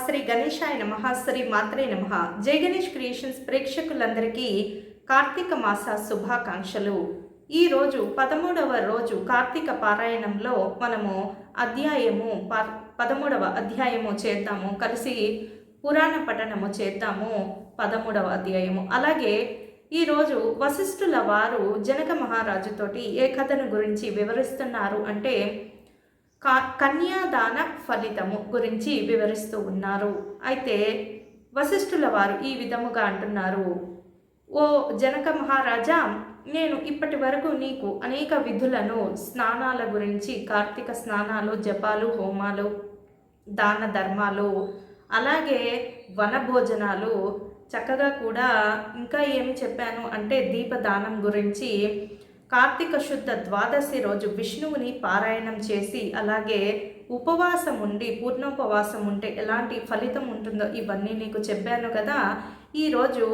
శ్రీ గణేశాయ నమః, శ్రీ మాత్రే నమః. జై గణేష్ క్రియేషన్స్ ప్రేక్షకులందరికీ కార్తీక మాస శుభాకాంక్షలు. ఈరోజు 13వ రోజు కార్తీక పారాయణంలో మనము 13వ అధ్యాయము చేద్దాము. కలిసి పురాణ పఠనము చేద్దాము. 13వ అధ్యాయము. అలాగే ఈరోజు వశిష్ఠుల వారు జనక మహారాజుతోటి ఏ కథను గురించి వివరిస్తున్నారు అంటే కన్యాదాన ఫలితము గురించి వివరిస్తూ ఉన్నారు. అయితే వశిష్ఠుల వారు ఈ విధముగా అంటున్నారు: ఓ జనక మహారాజా, నేను ఇప్పటి వరకు నీకు అనేక విధులను, స్నానాల గురించి, కార్తీక స్నానాలు, జపాలు, హోమాలు, దాన ధర్మాలు, అలాగే వనభోజనాలు, చక్కగా కూడా ఇంకా ఏమి చెప్పాను అంటే దీపదానం గురించి, కార్తీక శుద్ధ ద్వాదశి రోజు విష్ణువుని పారాయణం చేసి, అలాగే ఉపవాసం ఉండి పూర్ణోపవాసం ఉంటే ఎలాంటి ఫలితం ఉంటుందో ఇవన్నీ నీకు చెప్పాను కదా. ఈరోజు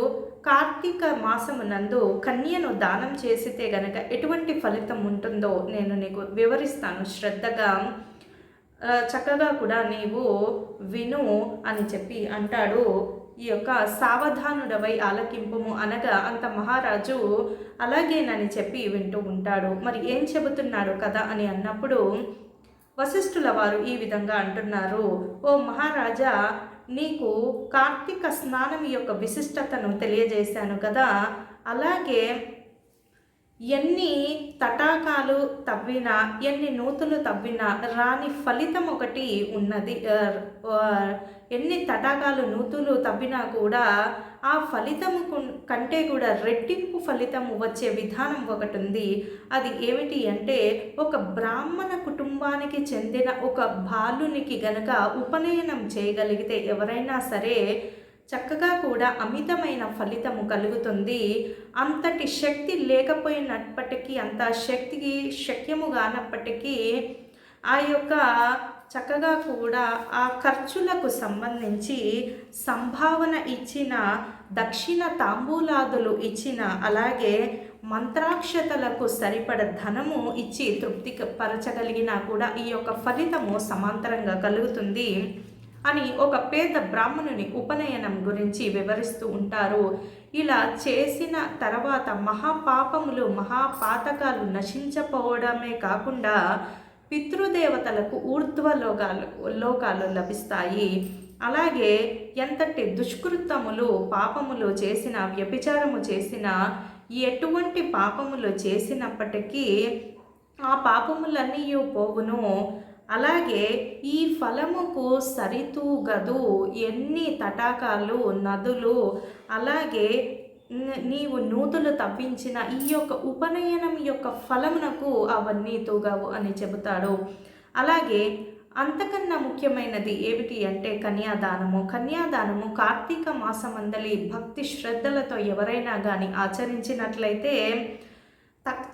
కార్తీక మాసమునందు కన్యను దానం చేసితే గనక ఎటువంటి ఫలితం ఉంటుందో నేను నీకు వివరిస్తాను. శ్రద్ధగా చక్కగా కూడా నీవు విను అని చెప్పి అంటాడు. ఈ యొక్క సావధానుడవై ఆలకింపుము అనగా అంత మహారాజు అలాగేనని చెప్పి వింటూ ఉంటాడు. మరి ఏం చెబుతున్నాడు కదా అని అన్నప్పుడు వశిష్ఠుల వారు ఈ విధంగా అంటున్నారు: ఓ మహారాజా, నీకు కార్తీక స్నానం యొక్క విశిష్టతను తెలియజేశాను కదా. అలాగే ఎన్ని తటాకాలు తవ్వినా, ఎన్ని నూతులు తవ్వినా రాని ఫలితం ఒకటి ఉన్నది. ఎన్ని తటాకాలు నూతులు తవ్వినా కూడా ఆ ఫలితము కంటే కూడా రెట్టింపు ఫలితము వచ్చే విధానం ఒకటి ఉంది. అది ఏమిటి అంటే, ఒక బ్రాహ్మణ కుటుంబానికి చెందిన ఒక బాలునికి గనక ఉపనయనం చేయగలిగితే ఎవరైనా సరే చక్కగా కూడా అమితమైన ఫలితము కలుగుతుంది. అంతటి శక్తి లేకపోయినప్పటికీ, అంత శక్తికి శక్యము కానప్పటికీ ఆ యొక్క చక్కగా కూడా ఆ ఖర్చులకు సంబంధించి సంభావన ఇచ్చిన, దక్షిణ తాంబూలాదులు ఇచ్చిన, అలాగే మంత్రాక్షతలకు సరిపడ ధనము ఇచ్చి తృప్తి పరచగలిగినా కూడా ఈ యొక్క ఫలితము సమాంతరంగా కలుగుతుంది అని ఒక పేద బ్రాహ్మణుని ఉపనయనం గురించి వివరిస్తూ ఉంటారు. ఇలా చేసిన తర్వాత మహాపాపములు, మహాపాతకాలు నశించపోవడమే కాకుండా పితృదేవతలకు లోకాలు లభిస్తాయి. అలాగే ఎంతటి దుష్కృతములు, పాపములు చేసిన, వ్యభిచారము చేసిన, ఎటువంటి పాపములు చేసినప్పటికీ ఆ పాపములన్నీ పోవును. అలాగే ఈ ఫలముకు సరితూగదు ఎన్ని తటాకాలు, నదులు, అలాగే నీవు నూతులు తవ్వించిన ఈ యొక్క ఉపనయనం యొక్క ఫలమునకు అవన్నీ తూగవు అని చెబుతాడు. అలాగే అంతకన్నా ముఖ్యమైనది ఏమిటి అంటే కన్యాదానము కార్తీక మాసమందలి భక్తి శ్రద్ధలతో ఎవరైనా కానీ ఆచరించినట్లయితే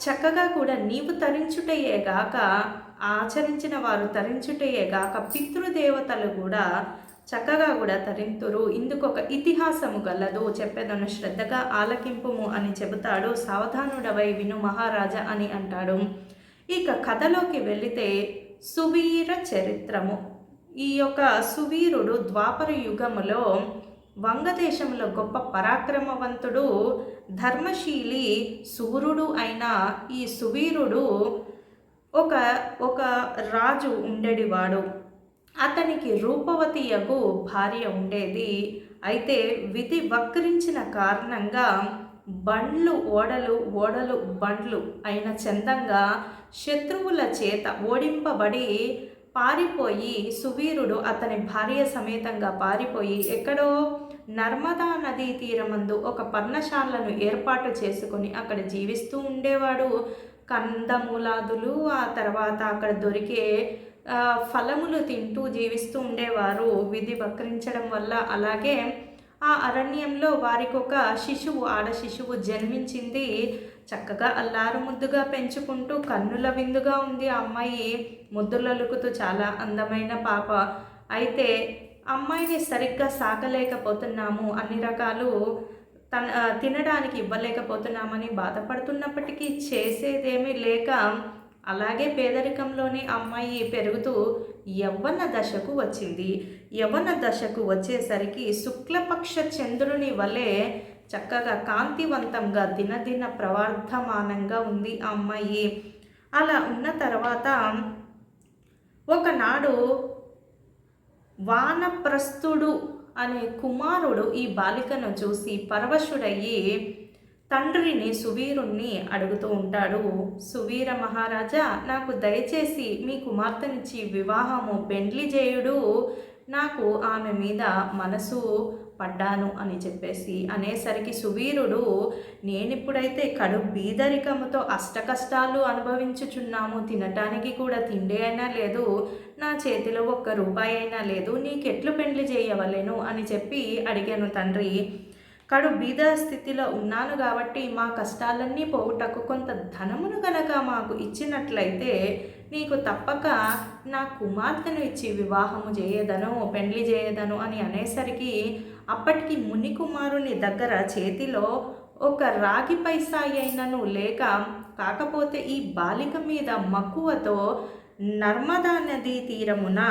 చక్కగా కూడా నీవు తరించుటయేగాక, ఆచరించిన వారు తరించుటయేగాక పితృదేవతలు కూడా చక్కగా కూడా తరింతురు. ఇందుకొక ఇతిహాసము గలదు, చెప్పేదను శ్రద్ధగా ఆలకింపుము అని చెబుతాడు. సావధానుడవై విను మహారాజా అని అంటాడు. ఇక కథలోకి వెళితే సువీర చరిత్రము. ఈ యొక్క సువీరుడు ద్వాపర యుగములో వంగదేశంలో గొప్ప పరాక్రమవంతుడు, ధర్మశీలి, సూర్యుడు అయిన ఈ సువీరుడు ఒక రాజు ఉండేవాడు. అతనికి రూపవతియగు భార్య ఉండేది. అయితే విధి వక్రించిన కారణంగా ఓడలు బండ్లు అయిన చందంగా శత్రువుల చేత ఓడింపబడి పారిపోయి సువీరుడు అతని భార్య సమేతంగా పారిపోయి ఎక్కడో నర్మదా నదీ తీరమందు ఒక పర్ణశాలను ఏర్పాటు చేసుకొని అక్కడ జీవిస్తూ ఉండేవాడు. కందమూలాదులు, ఆ తర్వాత అక్కడ దొరికే ఫలములు తింటూ జీవిస్తూ ఉండేవారు విధి వక్రించడం వల్ల. అలాగే ఆ అరణ్యంలో వారికి ఒక ఆడ శిశువు జన్మించింది. చక్కగా అల్లారు ముద్దుగా పెంచుకుంటూ కన్నుల విందుగా ఉంది ఆ అమ్మాయి, ముద్దులలుకుతూ చాలా అందమైన పాప. అయితే అమ్మాయిని సరిగ్గా సాకలేకపోతున్నాము, అన్ని రకాలు తినడానికి ఇవ్వలేకపోతున్నామని బాధపడుతున్నప్పటికీ చేసేదేమీ లేక అలాగే పేదరికంలోని అమ్మాయి పెరుగుతూ యవ్వన దశకు వచ్చింది. యవ్వన దశకు వచ్చేసరికి శుక్లపక్ష చంద్రుని వలె చక్కగా కాంతివంతంగా దినదిన ప్రవర్ధమానంగా ఉంది ఆ అమ్మాయి. అలా ఉన్న తర్వాత ఒకనాడు వానప్రస్థుడు అనే కుమారుడు ఈ బాలికను చూసి పరవశుడయ్యి తండ్రిని సువీరుణ్ణి అడుగుతూ ఉంటాడు. సువీర మహారాజా, నాకు దయచేసి మీ కుమార్తెనిచ్చి వివాహము పెండ్లి చేయుడు, నాకు ఆమె మీద మనసు పడ్డాను అని చెప్పేసి అనేసరికి సువీరుడు, నేనిప్పుడైతే కడు బీదరికముతో అష్టకష్టాలు అనుభవించుచున్నాము, తినటానికి కూడా తిండి అయినా లేదు, నా చేతిలో ఒక్క రూపాయి అయినా లేదు, నీకెట్లు పెండ్లి చేయవలెను అని చెప్పి అడిగాను తండ్రి. కడు బీద స్థితిలో ఉన్నాను కాబట్టి మా కష్టాలన్నీ పోవుటకు కొంత ధనమును గనక మాకు ఇచ్చినట్లయితే నీకు తప్పక నా కుమార్తెను ఇచ్చి వివాహము చేయదను, పెండ్లి చేయదను అని అనేసరికి అప్పటికి ముని కుమారుని దగ్గర చేతిలో ఒక రాగి పైసా అయినను లేక, కాకపోతే ఈ బాలిక మీద మక్కువతో నర్మదా నదీ తీరమున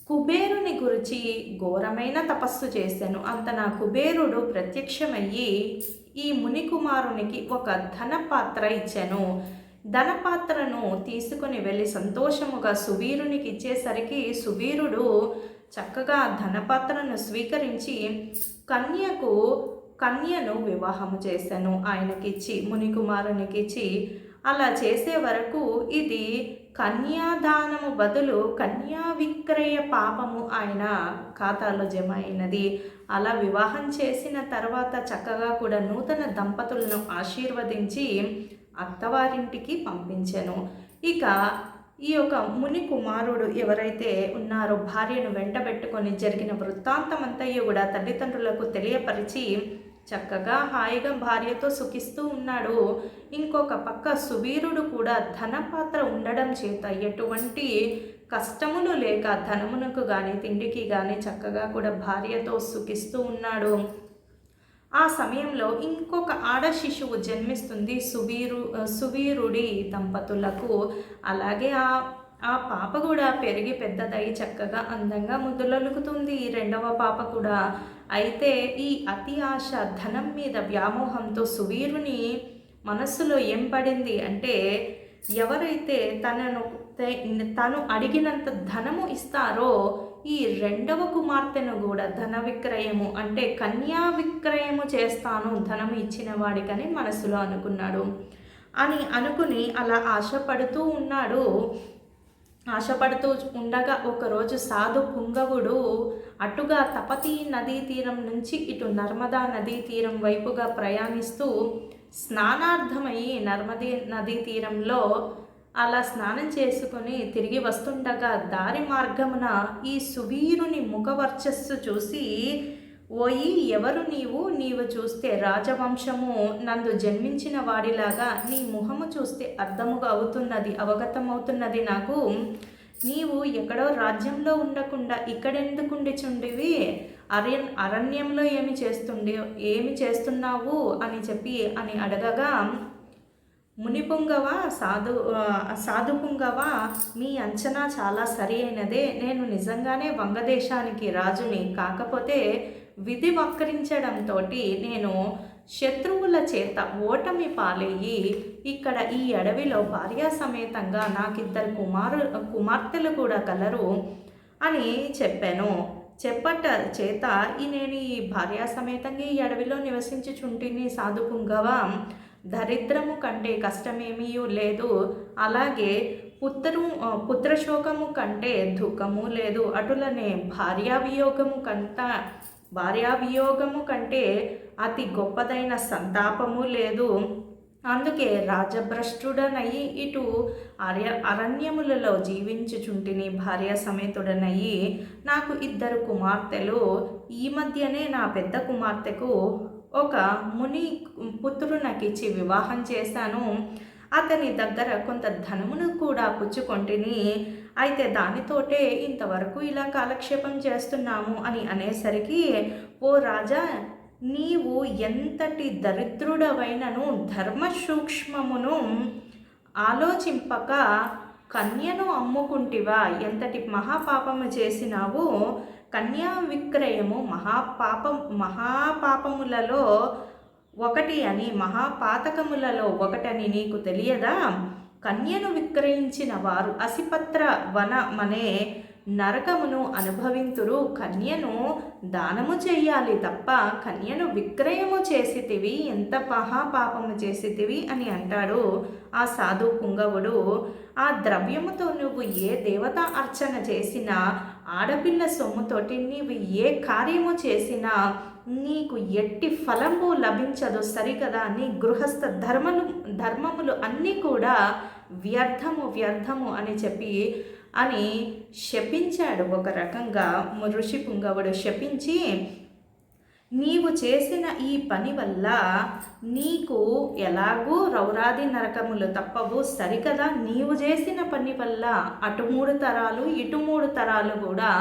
కుబేరుని గురించి ఘోరమైన తపస్సు చేశాను. అంత నా కుబేరుడు ప్రత్యక్షమయ్యి ఈ ముని కుమారునికి ఒక ధనపాత్ర ఇచ్చాను. ధనపాత్రను తీసుకుని వెళ్ళి సంతోషముగా సువీరునికి ఇచ్చేసరికి సువీరుడు చక్కగా ధనపాత్రను స్వీకరించి కన్యను వివాహము చేశాను. ఆయనకిచ్చి ముని కుమారునికి ఇచ్చి అలా చేసే వరకు ఇది కన్యాదానము బదులు కన్యా విక్రయ పాపము ఆయన ఖాతాలో జమ అయినది. అలా వివాహం చేసిన తర్వాత చక్కగా కూడా నూతన దంపతులను ఆశీర్వదించి అత్తవారింటికి పంపించాను. ఇక ఈ యొక్క ముని కుమారుడు ఎవరైతే ఉన్నారో భార్యను వెంటబెట్టుకొని జరిగిన వృత్తాంతమంతయు కూడా తల్లిదండ్రులకు తెలియపరిచి చక్కగా హాయిగా భార్యతో సుఖిస్తూ ఉన్నాడు. ఇంకొక పక్క సువీరుడు కూడా ధనపాత్ర ఉండడం చేత ఎటువంటి కష్టములు లేక ధనమునకు కానీ తిండికి కానీ చక్కగా కూడా భార్యతో సుఖిస్తూ ఉన్నాడు. ఆ సమయంలో ఇంకొక ఆడ శిశువు జన్మిస్తుంది సువీరుడి దంపతులకు. అలాగే ఆ పాప కూడా పెరిగి పెద్దదై చక్కగా అందంగా ముద్దులొలుకుతుంది రెండవ పాప కూడా. అయితే ఈ అతి ఆశ ధనం మీద వ్యామోహంతో సువీరుని మనస్సులో ఏం పడింది అంటే, ఎవరైతే తను అడిగినంత ధనము ఇస్తారో ఈ రెండవ కుమార్తెను కూడా ధన విక్రయము అంటే కన్యా విక్రయము చేస్తాను ధనము ఇచ్చిన వాడికని మనసులో అనుకున్నాడు. అనుకుని అలా ఆశపడుతూ ఉన్నాడు. ఆశపడుతూ ఉండగా ఒకరోజు సాధు పుంగవుడు అటుగా తపతీ నదీ తీరం నుంచి ఇటు నర్మదా నదీ తీరం వైపుగా ప్రయాణిస్తూ స్నానార్థమయ్యి నర్మదే నదీ తీరంలో అలా స్నానం చేసుకొని తిరిగి వస్తుండగా దారి మార్గమున ఈ సువీరుని ముఖవర్చస్సు చూసి, ఓయి ఎవరు నీవు చూస్తే రాజవంశము నందు జన్మించిన వాడిలాగా నీ ముఖము చూస్తే అవగతమవుతున్నది నాకు. నీవు ఎక్కడో రాజ్యంలో ఉండకుండా ఇక్కడెందుకుండిచుండివి, అరణ్యంలో ఏమి చేస్తున్నావు అని అడగగా, మునిపుంగవ సాధుపుంగవ, మీ అంచనా చాలా సరి అయినదే. నేను నిజంగానే వంగదేశానికి రాజుని. కాకపోతే విధి వక్రించడంతో నేను శత్రువుల చేత ఓటమి పాలయ్యి ఇక్కడ ఈ అడవిలో భార్యా సమేతంగా నాకిద్దరు కుమార్తెలు కూడా కలరు అని చెప్పాను. చెప్పట చేత నేను ఈ భార్యా సమేతంగా ఈ అడవిలో నివసించుచుంటిని సాధుపుంగవ. దరిద్రము కంటే కష్టమేమీ లేదు, అలాగే పుత్రశోకము కంటే దుఃఖము లేదు, అటులనే భార్యావియోగము కంటే అతి గొప్పదైన సంతాపము లేదు. అందుకే రాజభ్రష్టుడనయ్యి ఇటు అరణ్యములలో జీవించుచుంటిని భార్య సమేతుడనయ్యి. నాకు ఇద్దరు కుమార్తెలు. ఈ మధ్యనే నా పెద్ద కుమార్తెకు ఒక ముని పుత్రునకిచ్చి వివాహం చేశాను. అతని దగ్గర కొంత ధనమును కూడా పుచ్చుకొంటిని. అయితే దానితోటే ఇంతవరకు ఇలా కాలక్షేపం చేస్తున్నాము అని అనేసరికి, ఓ రాజా, నీవు ఎంతటి దరిద్రుడవైనను ధర్మ సూక్ష్మమును ఆలోచింపక కన్యను అమ్ముకుంటివా? ఎంతటి మహాపాపము చేసినావు? కన్యా విక్రయము మహాపాపములలో ఒకటి అని, మహాపాతకములలో ఒకటని నీకు తెలియదా? కన్యను విక్రయించిన వారు అసిపత్ర వనమనే నరకమును అనుభవింతురు. కన్యను దానము చెయ్యాలి తప్ప కన్యను విక్రయము చేసితివి, ఎంత మహాపాపము చేసితివి అని అంటాడు ఆ సాధు పుంగవుడు. ఆ ద్రవ్యముతో నువ్వు ఏ దేవత అర్చన చేసినా, ఆడపిల్ల సొమ్ముతోటి నీవు ఏ కార్యము చేసినా నీకు ఎట్టి ఫలము లభించదు సరికదా. నీ గృహస్థ ధర్మములు అన్నీ కూడా వ్యర్థము అని చెప్పి అని శపించాడు. ఒక రకంగా ఋషి పుంగవుడు శపించి, నీవు చేసిన ఈ పని వల్ల నీకు ఎలాగూ రౌరాది నరకములు తప్పవు సరికదా. నీవు చేసిన పని వల్ల అటు 3 తరాలు ఇటు 3 తరాలు కూడా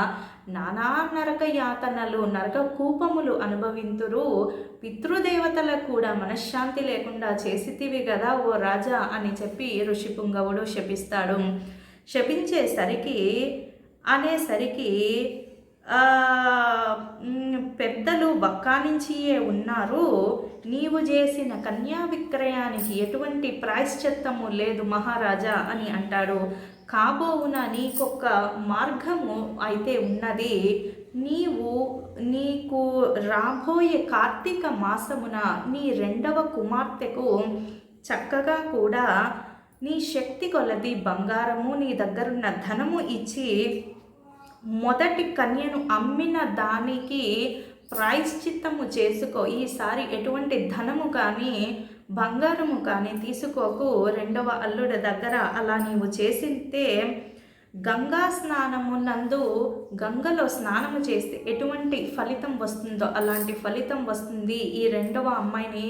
నానా నరక యాతనలు, నరక కూపములు అనుభవింతురు. పితృదేవతలకు కూడా మనశ్శాంతి లేకుండా చేసితివి కదా ఓ రాజా అని చెప్పి ఋషి పుంగవుడు శపిస్తాడు. శపించేసరికి అనేసరికి పెద్దలు బక్కానించియే ఉన్నారు. నీవు చేసిన కన్యా విక్రయానికి ఎటువంటి ప్రాయశ్చిత్తము లేదు మహారాజా అని అంటాడు. కాబోవున నీకొక్క మార్గము అయితే ఉన్నది. నీకు రాబోయే కార్తీక మాసమున నీ 2వ కుమార్తెకు చక్కగా కూడా నీ శక్తి కొలది బంగారము, నీ దగ్గరున్న ధనము ఇచ్చి మొదటి కన్యను అమ్మిన దానికి ప్రాయశ్చిత్తము చేసుకో. ఈసారి ఎటువంటి ధనము కానీ బంగారము కానీ తీసుకోకు. 2వ అల్లుడి దగ్గర అలా నీవు చేసింటే గంగా స్నానము నందు, గంగలో స్నానము చేస్తే ఎటువంటి ఫలితం వస్తుందో అలాంటి ఫలితం వస్తుంది. ఈ 2వ అమ్మాయిని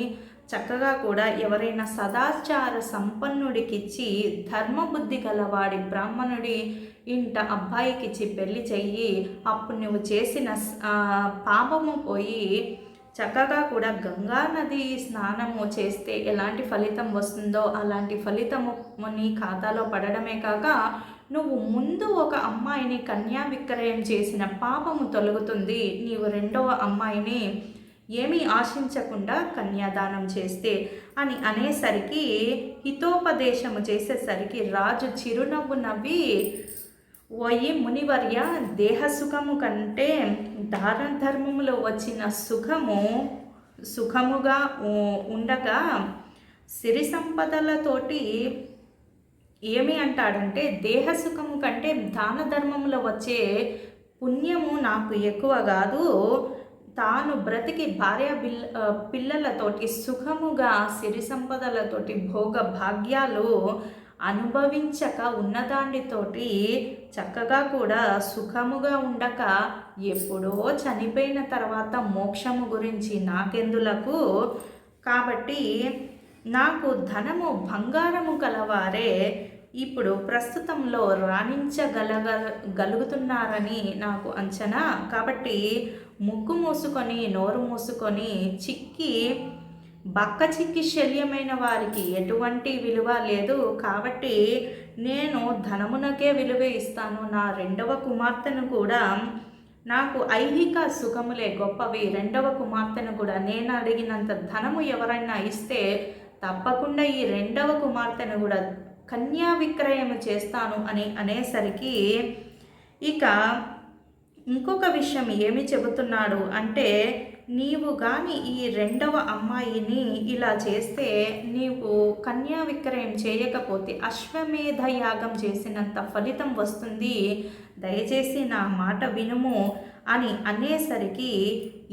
చక్కగా కూడా ఎవరైనా సదాచార సంపన్నుడికిచ్చి, ధర్మబుద్ధి గలవాడి బ్రాహ్మణుడి ఇంట అబ్బాయికిచ్చి పెళ్లి చెయ్యి. అప్పుడు నువ్వు చేసిన పాపము పోయి చక్కగా కూడా గంగా నది స్నానము చేస్తే ఎలాంటి ఫలితం వస్తుందో అలాంటి ఫలితము నీ ఖాతాలో పడడమే కాక, నువ్వు ముందు ఒక అమ్మాయిని కన్యా విక్రయం చేసిన పాపము తొలగుతుంది. నీవు 2వ అమ్మాయిని ఏమీ ఆశించకుండా కన్యాదానం చేస్తే అని అనేసరికి, హితోపదేశము చేసేసరికి రాజు చిరునవ్వు నవ్వి, ఓయి మునివర్య, దేహసుఖము కంటే దాన ధర్మములో వచ్చిన సుఖముగా ఉండగా సిరి సంపదలతోటి ఏమి అంటాడంటే, దేహసుఖము కంటే దాన ధర్మములో వచ్చే పుణ్యము నాకు ఎక్కువ కాదు. తాను బ్రతికి పిల్లలతోటి సుఖముగా సిరి సంపదలతోటి భోగ భాగ్యాలు అనుభవించక ఉన్నదానితోటి చక్కగా కూడా సుఖముగా ఉండక ఎప్పుడో చనిపోయిన తర్వాత మోక్షము గురించి నాకెందులకు. కాబట్టి నాకు ధనము బంగారము కలవారే ఇప్పుడు ప్రస్తుతంలో రాణించగలుగుతున్నారని నాకు అంచనా. కాబట్టి ముక్కు మూసుకొని నోరు మూసుకొని బక్క చిక్కి శల్యమైన వారికి ఎటువంటి విలువ లేదు. కాబట్టి నేను ధనమునకే విలువ ఇస్తాను. నా 2వ కుమార్తెను కూడా, నాకు ఐహిక సుఖములే గొప్పవి, 2వ కుమార్తెను కూడా నేను అడిగినంత ధనము ఎవరైనా ఇస్తే తప్పకుండా ఈ 2వ కుమార్తెను కూడా కన్యా విక్రయం చేస్తాను అని అనేసరికి, ఇక ఇంకొక విషయం ఏమి చెబుతున్నాడు అంటే, నీవు కానీ ఈ 2వ అమ్మాయిని ఇలా చేస్తే, నీవు కన్యా విక్రయం చేయకపోతే అశ్వమేధ యాగం చేసినంత ఫలితం వస్తుంది. దయచేసి నా మాట వినుము అని అనేసరికి,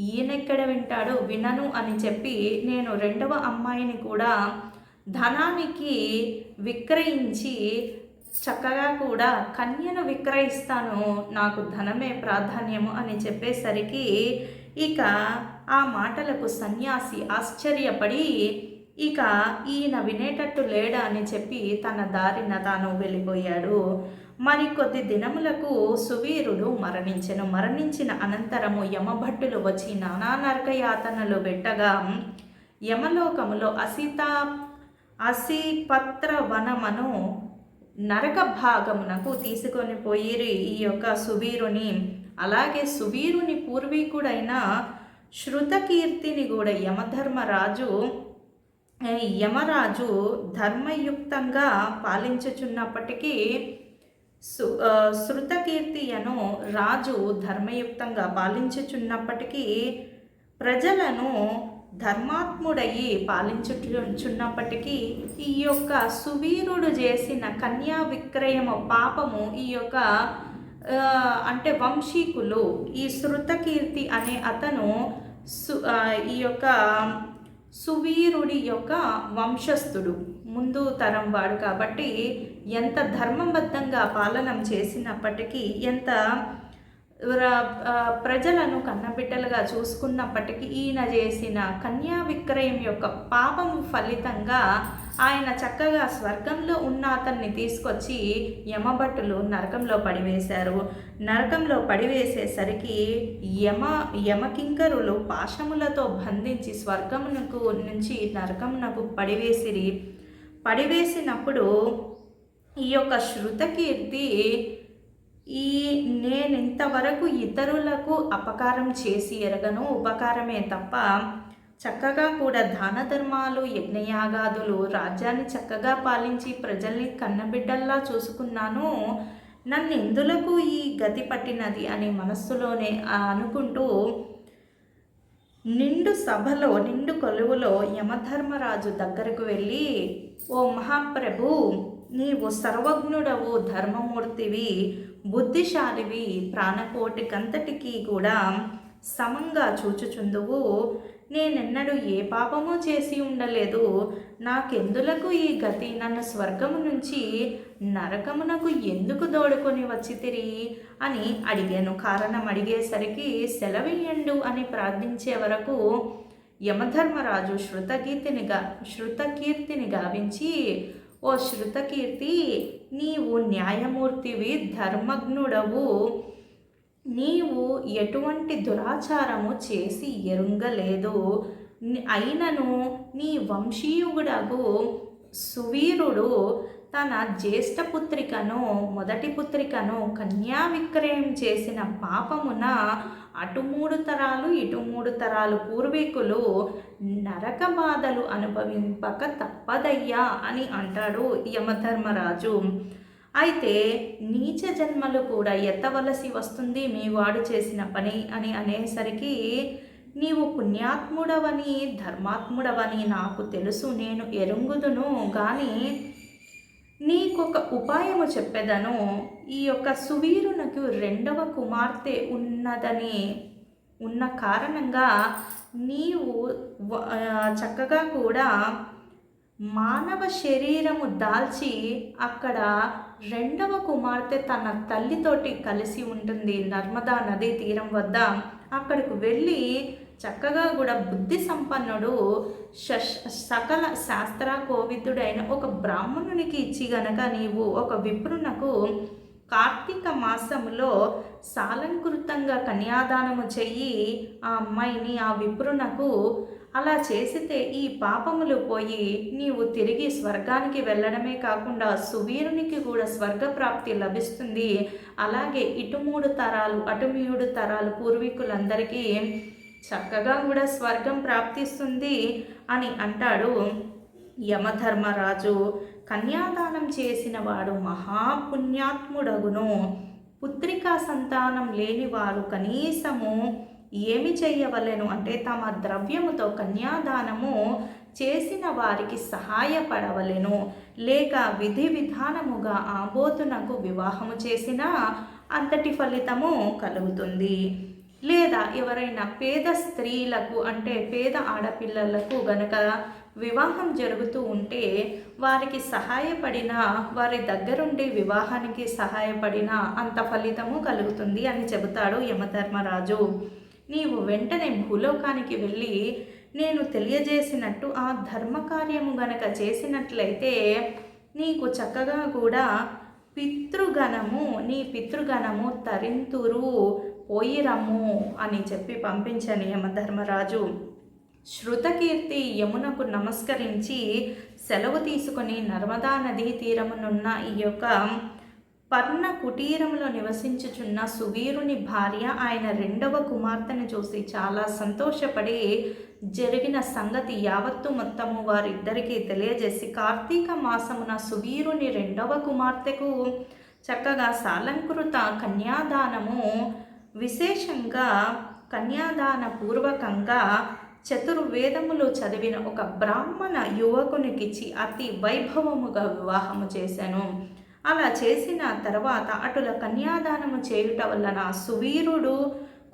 ఈయనెక్కడ వింటాడు, వినను అని చెప్పి నేను 2వ అమ్మాయిని కూడా ధనానికి విక్రయించి చక్కగా కూడా కన్యను విక్రయిస్తాను, నాకు ధనమే ప్రాధాన్యము అని చెప్పేసరికి, ఇక ఆ మాటలకు సన్యాసి ఆశ్చర్యపడి, ఇక ఈయన వినేటట్టు లేడా అని చెప్పి తన దారిన తాను వెళ్ళిపోయాడు. మరికొద్ది దినములకు సువీరుడు మరణించిన అనంతరము యమభట్టులు వచ్చి నానా నరకయాతనలు పెట్టగా, యమలోకములో అసిపత్ర వనమను నరక భాగమునకు తీసుకొని పోయిరి ఈ యొక్క సువీరుని. అలాగే సువీరుని పూర్వీకుడైన శృతకీర్తిని కూడా యమరాజు ధర్మయుక్తంగా పాలించుచున్నప్పటికీ శృతకీర్తి అను రాజు ధర్మయుక్తంగా పాలించుచున్నప్పటికీ ప్రజలను ధర్మాత్ముడయి పాలించుచున్నప్పటికీ ఈ యొక్క సువీరుడు చేసిన కన్యా విక్రయము పాపము ఈ యొక్క అంటే వంశీకులు, ఈ శృతకీర్తి అనే అతను ఈ యొక్క సువీరుడి యొక్క వంశస్థుడు, ముందు తరం వాడు కాబట్టి ఎంత ధర్మబద్ధంగా పాలనం చేసినప్పటికీ, ఎంత ప్రజలను కన్నబిడ్డలుగా చూసుకున్నప్పటికీ ఈయన చేసిన కన్యా విక్రయం యొక్క పాపము ఫలితంగా ఆయన చక్కగా స్వర్గంలో ఉన్న అతన్ని తీసుకొచ్చి యమభటులు నరకంలో పడివేశారు. నరకంలో పడివేసేసరికి యమకింకరులు పాశములతో బంధించి స్వర్గమునకు నుంచి నరకమునకు పడివేసినప్పుడు ఈ యొక్క శృతకీర్తి నేనింతవరకు ఇతరులకు అపకారం చేసి ఎరగను, ఉపకారమే తప్ప చక్కగా కూడా దాన ధర్మాలు, యజ్ఞయాగాదులు, రాజ్యాన్ని చక్కగా పాలించి ప్రజల్ని కన్నబిడ్డల్లా చూసుకున్నాను, నన్ను ఎందులకు ఈ గతి పట్టినది అని మనస్సులోనే అనుకుంటూ నిండు కొలువులో యమధర్మరాజు దగ్గరకు వెళ్ళి, ఓ మహాప్రభు, నీవు సర్వజ్ఞుడవు, ధర్మమూర్తివి, బుద్ధిశాలివి, ప్రాణకోటికంతటికీ కూడా సమంగా చూచుచుందువు, నేనెన్నడూ ఏ పాపము చేసి ఉండలేదు, నాకెందులకు ఈ గతి, నన్ను స్వర్గము నుంచి నరకమునకు ఎందుకు దోడుకొని వచ్చితిరి అని అడిగాను. కారణం అడిగేసరికి సెలవియ్యండు అని ప్రార్థించే వరకు యమధర్మరాజు శృతకీర్తిని గావించి, ఓ శృతకీర్తి, నీవు న్యాయమూర్తివి, ధర్మజ్ఞుడవు, నీవు ఎటువంటి దురాచారము చేసి ఎరుంగలేదు, అయినను నీ వంశీయుడగు సువీరుడు తన జ్యేష్ఠపుత్రికను, మొదటి పుత్రికను కన్యా విక్రయం చేసిన పాపమున అటు 3 తరాలు ఇటు 3 తరాలు పూర్వీకులు నరక బాధలు అనుభవింపక తప్పదయ్యా అని అంటాడు యమధర్మరాజు. అయితే నీచ జన్మలు కూడా ఎత్తవలసి వస్తుంది మీ వాడు చేసిన పని అని అనేసరికి, నీవు పుణ్యాత్ముడవని ధర్మాత్ముడవని నాకు తెలుసు, నేను ఎరుంగుదును గాని నీకొక ఉపాయము చెప్పెదను. ఈ యొక్క సువీరునకు 2వ కుమార్తె ఉన్న కారణంగా నీవు చక్కగా కూడా మానవ శరీరము దాల్చి అక్కడ 2వ కుమార్తె తన తల్లితోటి కలిసి ఉంటుంది నర్మదా నదీ తీరం వద్ద. అక్కడికి వెళ్ళి చక్కగా కూడా బుద్ధి సంపన్నుడు, సకల శాస్త్ర కోవిదుడైన ఒక బ్రాహ్మణునికి ఇచ్చి గనక నీవు ఒక విప్రునకు కార్తీక మాసములో సాలంకృతంగా కన్యాదానము చెయ్యి, ఆ అమ్మాయిని ఆ విప్రునకు అలా చేసితే ఈ పాపములు పోయి నీవు తిరిగి స్వర్గానికి వెళ్ళడమే కాకుండా సువీరునికి కూడా స్వర్గప్రాప్తి లభిస్తుంది. అలాగే ఇటు 3 తరాలు అటు 3 తరాలు పూర్వీకులందరికీ చక్కగా కూడా స్వర్గం ప్రాప్తిస్తుంది అని అంటాడు యమధర్మరాజు. కన్యాదానం చేసిన వాడు మహాపుణ్యాత్ముడగును. పుత్రికా సంతానం లేని వారు కనీసము ఏమి చేయవలెను అంటే తమ ద్రవ్యముతో కన్యాదానము చేసిన వారికి సహాయపడవలెను, లేక విధి విధానముగా ఆబోతునకు వివాహము చేసినా అంతటి ఫలితము కలుగుతుంది. లేదా ఎవరైనా పేద స్త్రీలకు అంటే పేద ఆడపిల్లలకు గనక వివాహం జరుగుతూ ఉంటే వారికి సహాయపడిన, వారి దగ్గరుండి వివాహానికి సహాయపడిన అంత ఫలితము కలుగుతుంది అని చెబుతాడు యమధర్మరాజు. నీవు వెంటనే భూలోకానికి వెళ్ళి నేను తెలియజేసినట్టు ఆ ధర్మకార్యము గనక చేసినట్లయితే నీకు చక్కగా కూడా నీ పితృగణము తరింతురు, పోయిరమ్ము అని చెప్పి పంపించని యమధర్మరాజు. శృతకీర్తి యమునకు నమస్కరించి సెలవు తీసుకొని నర్మదా నదీ తీరమునున్న ఈ యొక్క పర్ణ కుటీరంలో నివసించుచున్న సువీరుని భార్య ఆయన రెండవ కుమార్తెను చూసి చాలా సంతోషపడి జరిగిన సంగతి యావత్తు మొత్తము వారిద్దరికీ తెలియజేసి కార్తీక మాసమున సువీరుని రెండవ కుమార్తెకు చక్కగా సాలంకృత కన్యాదానము విశేషంగా కన్యాదాన పూర్వకంగా చతుర్వేదములు చదివిన ఒక బ్రాహ్మణ యువకునికిచ్చి అతి వైభవముగా వివాహము చేశాను. అలా చేసిన తర్వాత అటుల కన్యాదానము చేయుట వలన సువీరుడు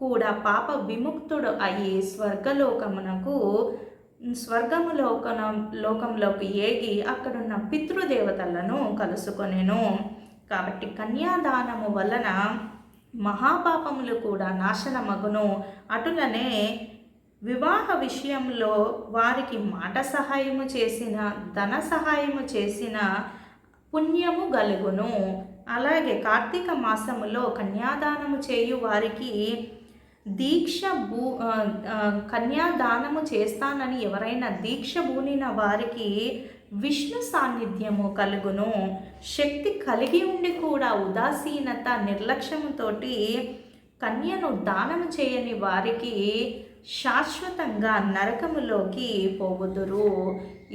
కూడా పాప విముక్తుడు అయ్యి లోకంలోకి ఏగి అక్కడున్న పితృదేవతలను కలుసుకొనెను. కాబట్టి కన్యాదానము వలన మహాపాపములు కూడా నాశనమగును. అటులనే వివాహ విషయంలో వారికి మాట సహాయము చేసిన, ధన సహాయము చేసిన పుణ్యము గలుగును. అలాగే కార్తీక మాసములో కన్యాదానము చేయు వారికి కన్యాదానము చేస్తానని ఎవరైనా దీక్ష బూనిన వారికి విష్ణు సాన్నిధ్యము కలుగును. శక్తి కలిగి ఉండి కూడా ఉదాసీనత నిర్లక్ష్యముతోటి కన్యను దానము చేయని వారికి శాశ్వతంగా నరకములోకి పోవుదురు.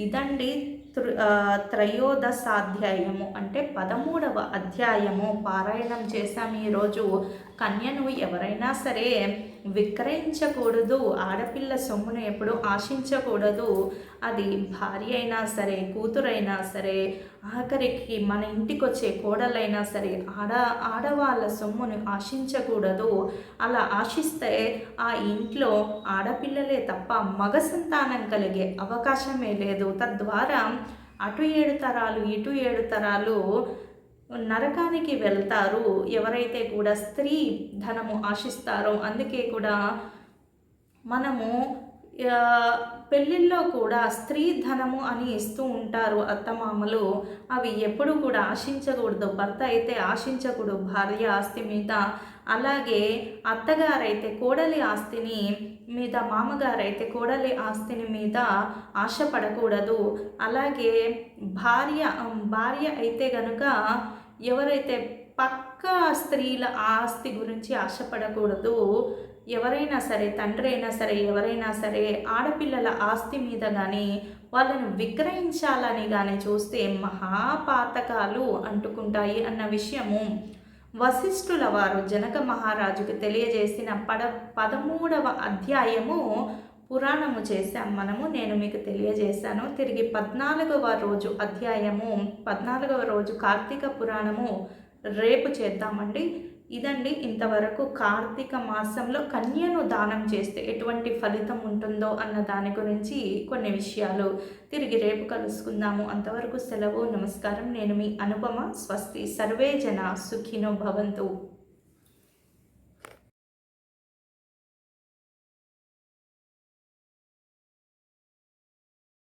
ఇదండి త్రయోదశాధ్యాయము అంటే 13వ అధ్యాయము పారాయణం చేశాం ఈరోజు. కన్యను ఎవరైనా సరే విక్రయించకూడదు. ఆడపిల్ల సొమ్మును ఎప్పుడు ఆశించకూడదు. అది భార్య అయినా సరే, కూతురైనా సరే, ఆఖరికి మన ఇంటికి వచ్చే కోడలైనా సరే ఆడవాళ్ళ సొమ్మును ఆశించకూడదు. అలా ఆశిస్తే ఆ ఇంట్లో ఆడపిల్లలే తప్ప మగ సంతానం కలిగే అవకాశమే లేదు. తద్వారా అటు 7 తరాలు ఇటు 7 తరాలు నరకానికి వెళ్తారు ఎవరైతే కూడా స్త్రీ ధనము ఆశిస్తారో. అందుకే కూడా మనము పెళ్ళిళ్ళలో కూడా స్త్రీ ధనము అని ఇస్తూ ఉంటారు అత్తమామలు. అవి ఎప్పుడు కూడా ఆశించకూడదు. భర్త అయితే ఆశించకూడదు భార్య ఆస్తి మీద. అలాగే అత్తగారైతే కోడలి ఆస్తిని మీద, మామగారైతే కోడలి ఆస్తిని మీద ఆశపడకూడదు. అలాగే భార్య అయితే గనుక ఎవరైతే పక్క స్త్రీల ఆస్తి గురించి ఆశపడకూడదు. ఎవరైనా సరే, తండ్రి అయినా సరే, ఎవరైనా సరే ఆడపిల్లల ఆస్తి మీద కానీ వాళ్ళను విక్రయించాలని కానీ చూస్తే మహాపాతకాలు అంటుకుంటాయి అన్న విషయము వశిష్ఠుల వారు జనక మహారాజుకు తెలియజేసిన 13వ అధ్యాయము పురాణము చేశాం మనము. నేను మీకు తెలియజేశాను. తిరిగి 14వ రోజు అధ్యాయము, 14వ రోజు కార్తీక పురాణము రేపు చేద్దామండి. ఇదండి ఇంతవరకు కార్తీక మాసంలో కన్యను దానం చేస్తే ఎటువంటి ఫలితం ఉంటుందో అన్న దాని గురించి కొన్ని విషయాలు. తిరిగి రేపు కలుసుకుందాము. అంతవరకు సెలవు. నమస్కారం. నేను మీ అనుపమ. స్వస్తి. సర్వే జన సుఖినో భవంతు.